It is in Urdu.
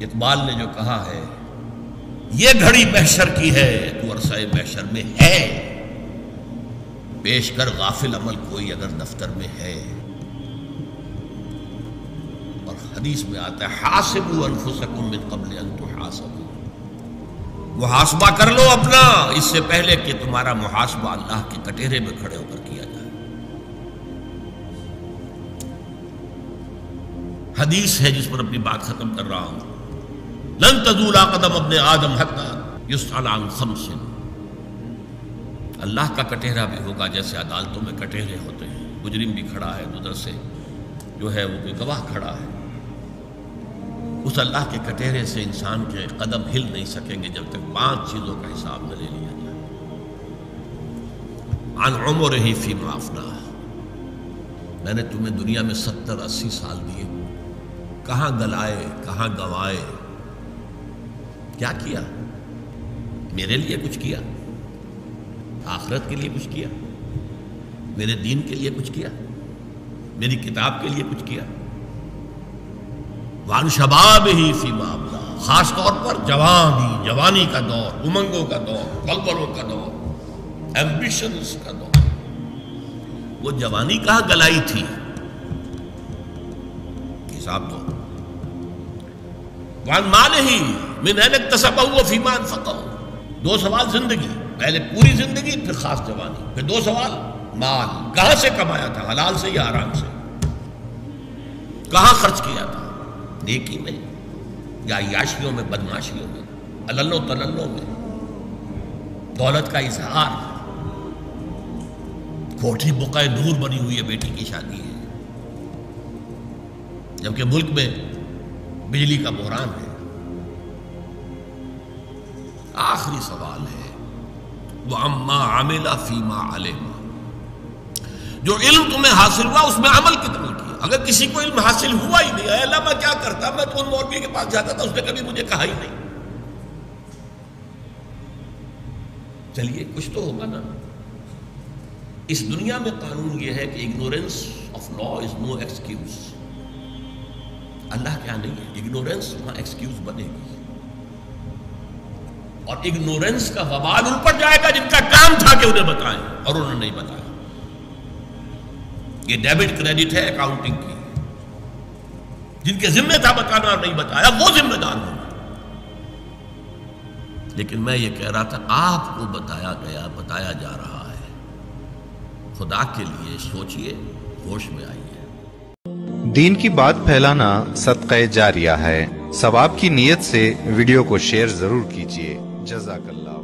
اقبال نے جو کہا ہے، یہ گھڑی محشر کی ہے تو عرصہ محشر میں ہے، پیش کر غافل عمل کوئی اگر دفتر میں ہے۔ اور حدیث میں آتا ہے حاسبوا انفسکم من قبل ان تحاسبوا، محاسبہ کر لو اپنا اس سے پہلے کہ تمہارا محاسبہ اللہ کے کٹہرے میں کھڑے ہو کر کیا جائے۔ حدیث ہے جس پر اپنی بات ختم کر رہا ہوں، لن تزول قدم ابن آدم حتی یسأل عن خمس، اللہ کا کٹہرہ بھی ہوگا جیسے عدالتوں میں کٹہرے ہوتے ہیں، مجرم بھی کھڑا ہے، ادھر سے جو ہے وہ کوئی گواہ کھڑا ہے، اس اللہ کے کٹہرے سے انسان کے قدم ہل نہیں سکیں گے جب تک 5 چیزوں کا حساب نہ لے لیا جائے۔ عن عمرہ فیما افناہ، میں نے تمہیں دنیا میں 70-80 سال دیے، کہاں گلائے، کہاں گوائے، کیا کیا؟ میرے لیے کچھ کیا؟ آخرت کے لیے کچھ کیا؟ میرے دین کے لیے کچھ کیا؟ میری کتاب کے لیے کچھ کیا؟ وان شبابہ فیما ابلا، خاص طور پر جوانی کا دور، امنگوں کا دور، ولولوں کا دور، ایمبیشنز کا دور، وہ جوانی کہاں گلائی تھی؟ حساب دو۔ وان مالہ من این اکتسبہ فیما انفقہ، 2 سوال زندگی، پہلے پوری زندگی پھر خاص جوانی، پھر 2 سوال مال، کہاں سے کمایا تھا، حلال سے یا حرام سے، کہاں خرچ کیا تھا، نیکی میں یا عیاشیوں میں، بدماشیوں میں، علل و تللوں میں، دولت کا اظہار، کوٹھی بقعہ نور بنی ہوئی ہے، بیٹی کی شادی ہے، جبکہ ملک میں بجلی کا بحران ہے۔ آخری سوال ہے وَعَمَّا عَمِلَ فِيمَا عَلِمَ، جو علم تمہیں حاصل ہوا اس میں عمل کتنا کیا؟ اگر کسی کو علم حاصل ہوا ہی نہیں، اے اللہ میں کیا کرتا، میں تو ان مولوی کے پاس جاتا تھا، اس نے کبھی مجھے کہا ہی نہیں، چلیے کچھ تو ہوگا نا۔ اس دنیا میں قانون یہ ہے کہ ignorance of law is no excuse, اللہ کیا نہیں ہے، اگنورینس وہاں ایکسکیوز بنے گی، اور اگنورینس کا وبال ان پر جائے گا جن کا کام تھا کہ انہیں بتائیں اور انہوں نے نہیں بتایا۔ یہ ڈیبٹ کریڈٹ ہے اکاؤنٹنگ کی، جن کے ذمہ تھا بتانا اور نہیں بتایا وہ ذمہ دار ہوں۔ لیکن میں یہ کہہ رہا تھا آپ کو بتایا گیا، بتایا جا رہا ہے، خدا کے لیے سوچئے، ہوش میں آئیے۔ دین کی بات پھیلانا صدقہ جاریہ ہے، ثواب کی نیت سے ویڈیو کو شیئر ضرور کیجیے۔ جزاک اللہ۔